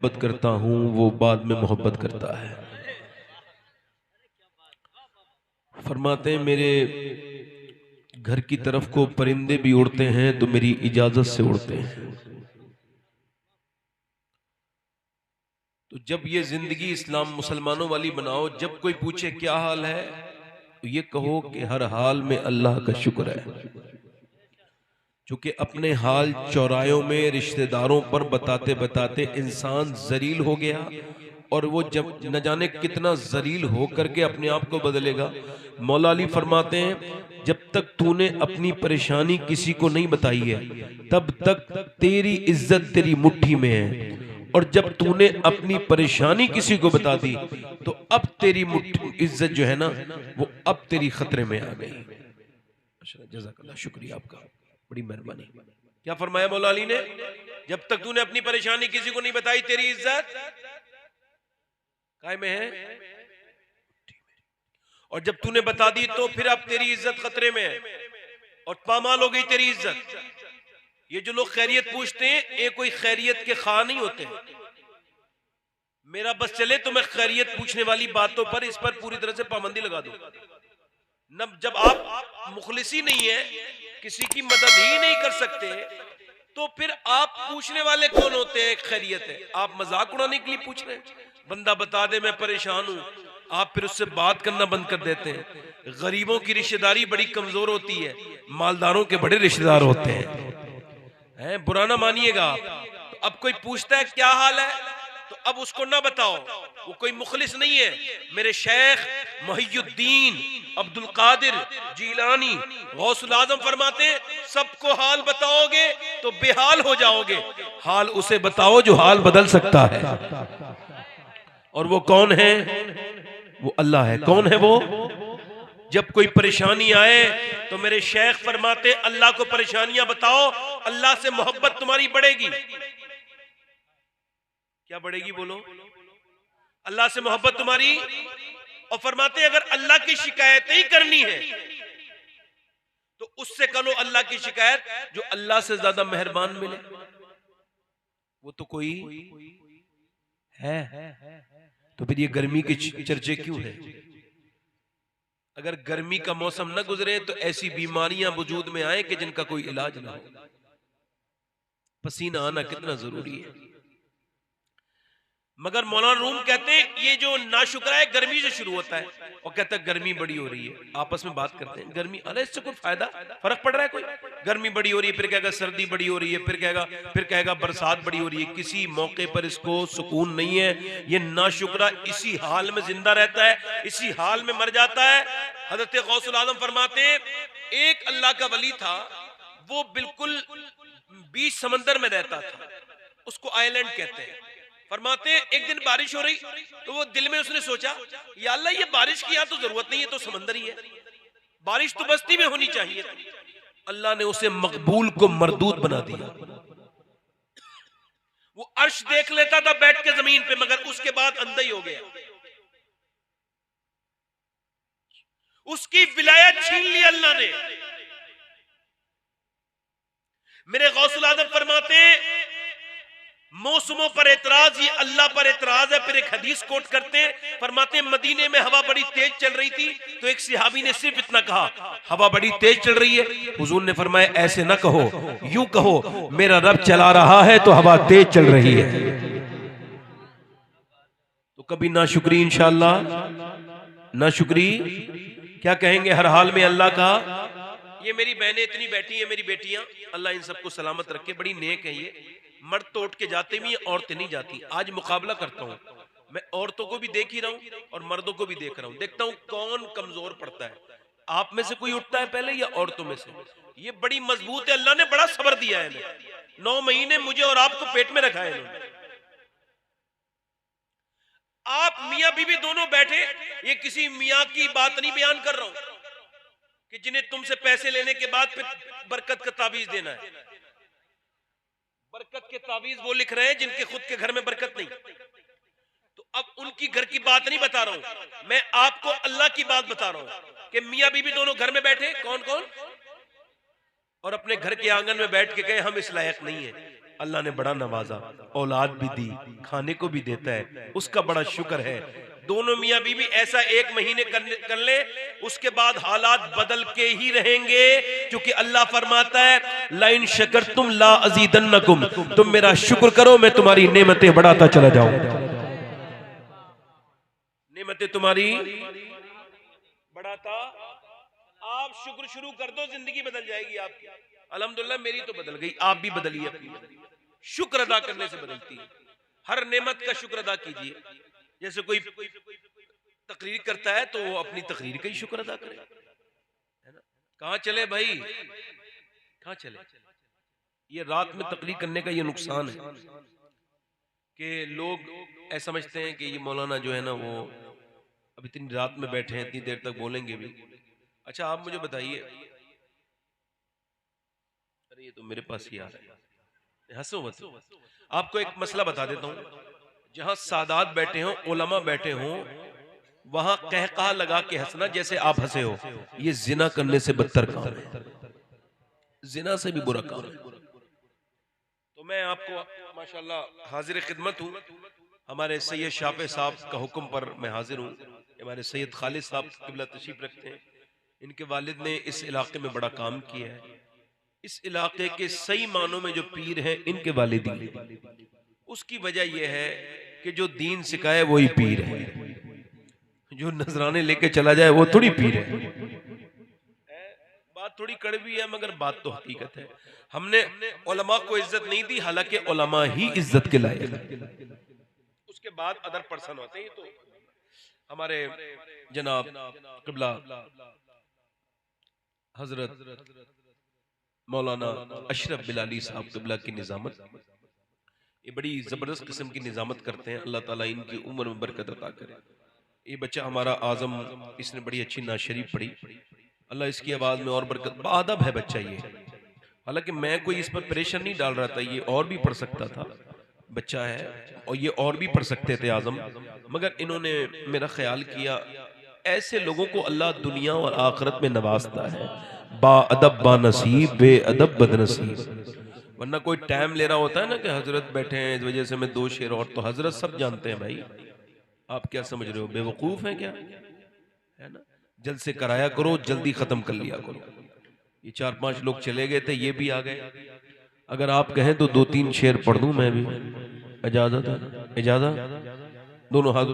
मोहब्बत करता हूँ वो बाद में मोहब्बत करता है। फरमाते हैं मेरे घर की तरफ को परिंदे भी उड़ते हैं तो मेरी इजाजत से उड़ते हैं। तो जब ये जिंदगी इस्लाम मुसलमानों वाली बनाओ, जब कोई पूछे क्या हाल है तो ये कहो कि हर हाल में अल्लाह का शुक्र है। चूंकि अपने हाल चौरायों में रिश्तेदारों पर बताते बताते इंसान जलील हो गया, और वो जब न जाने कितना जलील हो करके अपने आप को बदलेगा। मौला अली फरमाते हैं जब तक तूने अपनी परेशानी किसी को नहीं बताई है तब तक तेरी इज्जत तेरी मुट्ठी में है, और जब तूने अपनी परेशानी किसी को बता दी तो अब तेरी मुट्ठी इज्जत जो है ना वो अब तेरी खतरे में आ गई। जज़ाकल्लाह, शुक्रिया आपका, बड़ी मेहरबानी। क्या फरमाया मौला अली ने? जब तक तूने अपनी परेशानी किसी को नहीं बताई तेरी इज्जत कायम है, और जब तूने बता दी तो फिर अब तेरी इज्जत खतरे में है और पामाल हो गई तेरी इज्जत। ये जो लोग खैरियत पूछते हैं ये कोई खैरियत के खा नहीं होते। मेरा बस चले तो मैं खैरियत पूछने वाली बातों पर इस पर पूरी तरह से पाबंदी लगा दूं। न जब आप मुखलिसी नहीं है, किसी की मदद ही नहीं कर सकते, तो फिर आप पूछने वाले कौन होते हैं? खैरियत है, आप मजाक उड़ाने के लिए पूछ रहे हैं। बंदा बता दे मैं परेशान हूं, आप फिर उससे बात करना बंद कर देते हैं। गरीबों की रिश्तेदारी बड़ी कमजोर होती है, मालदारों के बड़े रिश्तेदार होते हैं, बुरा ना मानिएगा आप। तो अब कोई पूछता है क्या हाल है तो अब उसको ना बताओ, वो कोई मुखलिस नहीं है। मेरे शेख मोहियुद्दीन अब्दुल कादिर जीलानी गौसुल आजम फरमाते हैं सबको हाल बताओगे तो बेहाल हो जाओगे, हाल उसे बताओ जो हाल बदल सकता है। और वो कौन है? वो अल्लाह है। कौन है वो? जब कोई परेशानी आए तो मेरे शेख फरमाते अल्लाह को परेशानियां बताओ, अल्लाह से मोहब्बत तुम्हारी बढ़ेगी। क्या बढ़ेगी बोलो? अल्लाह से मोहब्बत तुम्हारी। और फरमाते अगर अल्लाह की शिकायत ही करनी है तो उससे करो अल्लाह की शिकायत जो अल्लाह से ज्यादा मेहरबान मिले। वो तो कोई है। तो फिर ये गर्मी के चर्चे क्यों है? अगर गर्मी का मौसम न गुजरे तो ऐसी बीमारियां वजूद में आए कि जिनका कोई इलाज ना हो। पसीना आना कितना जरूरी है। मगर मौलाना रूम कहते हैं ये जो नाशुक्र है गर्मी से शुरू होता है, और कहता है गर्मी बड़ी हो रही है। आपस में बात करते हैं गर्मी, अरे इससे कोई फायदा फर्क पड़ रहा है कोई? गर्मी बड़ी हो रही है, फिर कहेगा सर्दी बड़ी हो रही है, फिर कहेगा बरसात बड़ी हो रही है। किसी मौके पर इसको सुकून नहीं है। ये नाशुक्रा इसी हाल में जिंदा रहता है, इसी हाल में मर जाता है। हजरत गौसुल आजम फरमाते हैं एक अल्लाह का वली था, वो बिल्कुल बीच समंदर में रहता था, उसको आइलैंड कहते हैं। फरमाते एक दिन बारिश हो रही तो वो दिल में उसने सोचा या अल्लाह ये बारिश की यहाँ तो जरूरत नहीं है, तो समंदर ही है, बारिश तो बस्ती में होनी चाहिए। अल्लाह ने उसे मकबूल को मरदूद बना दिया। वो अर्श देख लेता था बैठ के जमीन पे, मगर उसके बाद अंधा ही हो गया। उसकी विलायत छीन ली अल्लाह ने। मेरे गौसुल आजम फरमाते हैं मौसमों पर एतराज ये अल्लाह पर एतराज है। फिर एक हदीस कोट करते हैं, फरमाते हैं मदीने में हवा बड़ी तेज चल रही थी तो एक सिहाबी ने सिर्फ इतना कहा हवा बड़ी तेज चल रही है। हुजूर ने फरमाया ऐसे ना कहो, यूं कहो मेरा रब चला रहा है तो हवा तेज चल रही है। तो कभी ना शुक्री इंशाअल्लाह ना शुक्री क्या कहेंगे हर हाल में अल्लाह का। ये मेरी बहनें इतनी बैठी है, मेरी बेटियां, अल्लाह इन सबको सलामत रखे, बड़ी नेक है ये। मर्द तो उठ के जाते भी हैं, औरतें नहीं जाती। आज मुकाबला करता हूं मैं, औरतों को भी देख ही रहा हूं और मर्दों को भी देख रहा हूं, देखता हूं कौन कमजोर पड़ता है। आप में से कोई उठता है पहले या औरतों में से? ये बड़ी मजबूत है, अल्लाह ने बड़ा सब्र दिया है इन्हें। 9 महीने मुझे और आपको पेट में रखा है इन्होंने। आप मियां बीवी दोनों बैठे, ये किसी मियां की बात नहीं बयान कर रहा हूं कि जिन्हें तुमसे पैसे लेने के बाद फिर बरकत का तावीज देना है। बरकत के तावीज वो लिख रहे हैं जिनके खुद के घर में बरकत नहीं। तो अब उनकी घर की बात नहीं बता रहा हूं मैं, आपको अल्लाह की बात बता रहा हूं कि मियां बीवी दोनों घर में बैठे, कौन कौन, और अपने घर के आंगन में बैठ के कहे हम इस लायक नहीं है। अल्लाह ने बड़ा नवाजा, औलाद भी दी, खाने को भी देता है, उसका बड़ा शुक्र है। दोनों मियाँ बीवी ऐसा 1 महीने कर ले, उसके बाद हालात बदल के ही रहेंगे, क्योंकि अल्लाह फरमाता है लाइन शकरतुम ला अज़ीदन्नकुम, तुम मेरा शुक्र करो मैं तुम्हारी नेमतें बढ़ाता चला जाऊं। नेमतें तुम्हारी बढ़ाता, आप शुक्र शुरू कर दो, जिंदगी बदल जाएगी आपकी। अल्हम्दुलिल्लाह मेरी तो बदल गई, आप भी बदलिए अपनी। शुक्र अदा करने से बदलती है। हर नेमत का शुक्र अदा कीजिए। जैसे कोई तकरीर करता है तो वो अपनी तकरीर का ही शुक्र अदा करे, है ना। कहां चले भाई, कहां चले? ये रात में तकरीर करने का ये नुकसान है कि लोग ऐसा समझते हैं कि ये मौलाना जो है ना वो अब इतनी रात में बैठे हैं, इतनी देर तक बोलेंगे भी। अच्छा आप मुझे बताइए, अरे ये तो मेरे पास ही आ रहा है, हंसो मत। आपको एक मसला बता देता हूं, जहां सादात बैठे हों, उलमा बैठे हों, वहां कहका लगा के हंसना जैसे आप हंसे हो, ये जिना करने से बदतर काम है, जिना से भी बुरा काम है। तो मैं आपको माशाल्लाह हाजिर खिदमत हूँ, हमारे सैयद शाफे साहब का हुक्म पर मैं हाजिर हूँ। हमारे सैयद खालिद साहब क़िबला तशरीफ रखते हैं, इनके वालिद ने इस इलाके में बड़ा काम किया है। इस इलाके के सही मानों में जो पीर हैं इनके वालिद ही। उसकी वजह यह है कि जो दीन सिखाए वही पीर है, जो नजराने लेके चला जाए वो थोड़ी पीर है। बात थोड़ी कड़वी है मगर बात तो हकीकत है। हमने उलमा को इज्जत नहीं दी, हालांकि उलमा ही इज्जत के लायक है। उसके बाद अदर पर्सन होते हैं। तो हमारे जनाब क़िबला हजरत मौलाना अशरफ बिलाली साहब क़िबला की निजामत, ये बड़ी जबरदस्त किस्म की निजामत करते हैं। अल्लाह ताला इनकी उम्र में बरकत अता करे। ये बच्चा हमारा आजम, इसने बड़ी अच्छी नात शरीफ पढ़ी, अल्लाह इसकी आवाज में और बरकत, बाअदब है बच्चा ये। हालांकि मैं कोई इस पर प्रेशर नहीं डाल रहा था, ये और भी पढ़ सकता था, बच्चा है और ये और भी पढ़ सकते थे आजम, मगर इन्होंने मेरा ख्याल किया ऐसे लोगों को अल्लाह दुनिया और आखिरत में नवाजता है, बाअदब बानसीब बेअदब बदनसीब। वरना कोई टाइम ले रहा होता है ना कि हजरत बैठे हैं इस वजह से मैं 2 शेर और, तो हजरत सब जानते हैं भाई, आप क्या समझ रहे हो, बेवकूफ है क्या, है ना। जल्द से कराया करो, जल्दी खत्म कर लिया करो। ये 4-5 लोग चले गए थे, ये भी आ गए। अगर आप कहें तो 2-3 शेर पढ़ दूं मैं भी, इजाजत है? इजाजत, दोनों हाथ